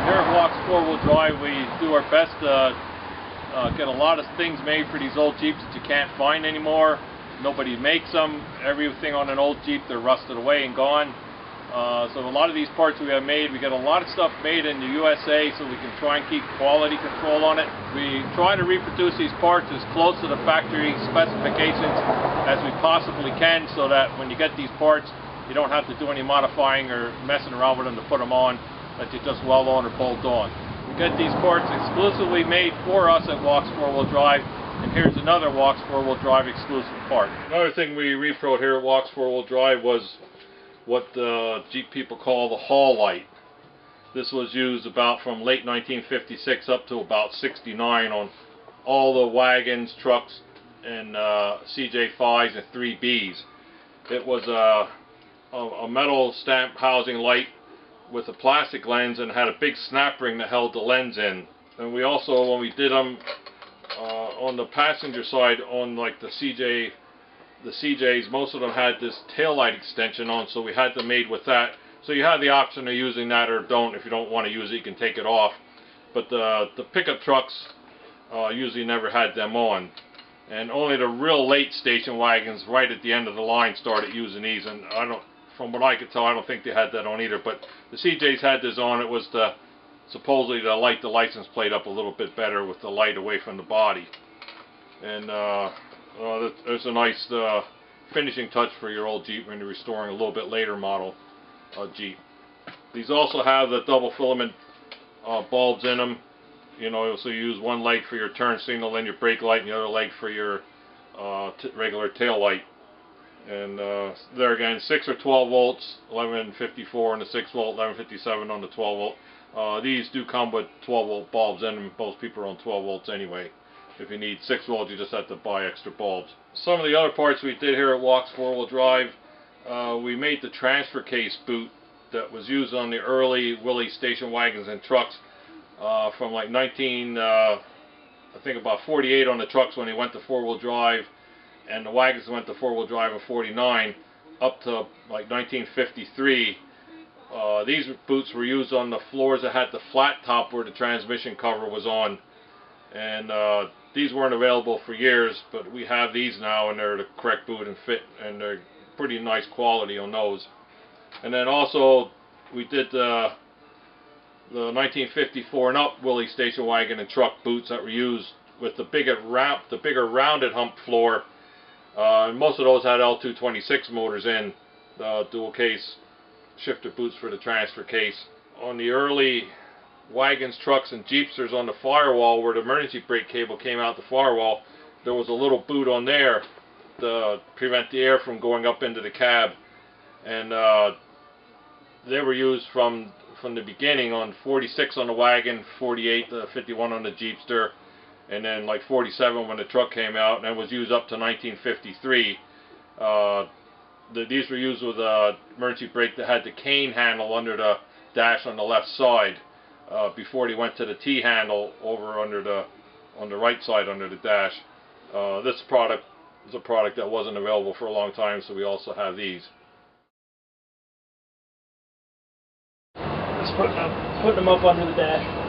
Here at Walck's four-wheel drive, we do our best to get a lot of things made for these old Jeeps that you can't find anymore. Nobody makes them. Everything on an old Jeep, they're rusted away and gone. So a lot of these parts we have made, we get a lot of stuff made in the USA so we can try and keep quality control on it. We try to reproduce these parts as close to the factory specifications as we possibly can, so that when you get these parts, you don't have to do any modifying or messing around with them to put them on, that you just weld on or bolt on. We get these parts exclusively made for us at Walck's four-wheel drive, and here's another Walck's four-wheel drive exclusive part. Another thing we reproed here at Walck's four-wheel drive was what the Jeep people call the hall light. This was used about from late 1956 up to about 69 on all the wagons, trucks, and CJ5s and 3Bs. It was a metal stamp housing light with a plastic lens and had a big snap ring that held the lens in. And we also, when we did them on the passenger side on like the CJs, most of them had this tail light extension on, so we had them made with that. So you have the option of using that or don't. If you don't want to use it, you can take it off. But the pickup trucks usually never had them on. And only the real late station wagons right at the end of the line started using these. And I don't, from what I could tell, I don't think they had that on either. But the CJs had this on. It was supposedly to light the license plate up a little bit better with the light away from the body. And there's a nice finishing touch for your old Jeep when you're restoring a little bit later model Jeep. These also have the double filament bulbs in them. You know, so you use one leg for your turn signal and your brake light, and the other leg for your regular tail light. And there again, 6 or 12 volts, 1154 on the 6 volt, 1157 on the 12 volt. These do come with 12 volt bulbs in them. Most people are on 12 volts anyway. If you need 6 volts, you just have to buy extra bulbs. Some of the other parts we did here at Walck's four-wheel drive, we made the transfer case boot that was used on the early Willys station wagons and trucks from like I think about 48 on the trucks when they went to four-wheel drive, and the wagons went to four-wheel drive in 49, up to like 1953. These boots were used on the floors that had the flat top where the transmission cover was on. And these weren't available for years, but we have these now, and they're the correct boot and fit, and they're pretty nice quality on those. And then also we did the 1954 and up Willys station wagon and truck boots that were used with the bigger rounded hump floor. And most of those had L226 motors in, dual case shifter boots for the transfer case. On the early wagons, trucks, and Jeepsters, on the firewall where the emergency brake cable came out the firewall, there was a little boot on there to prevent the air from going up into the cab. And they were used from the beginning on 46 on the wagon, 48 to 51 on the Jeepster, and then like 47 when the truck came out, and it was used up to 1953. These were used with an emergency brake that had the cane handle under the dash on the left side. Before they went to the T handle over on the right side under the dash. This product is a product that wasn't available for a long time, so we also have these. Just putting them up under the dash.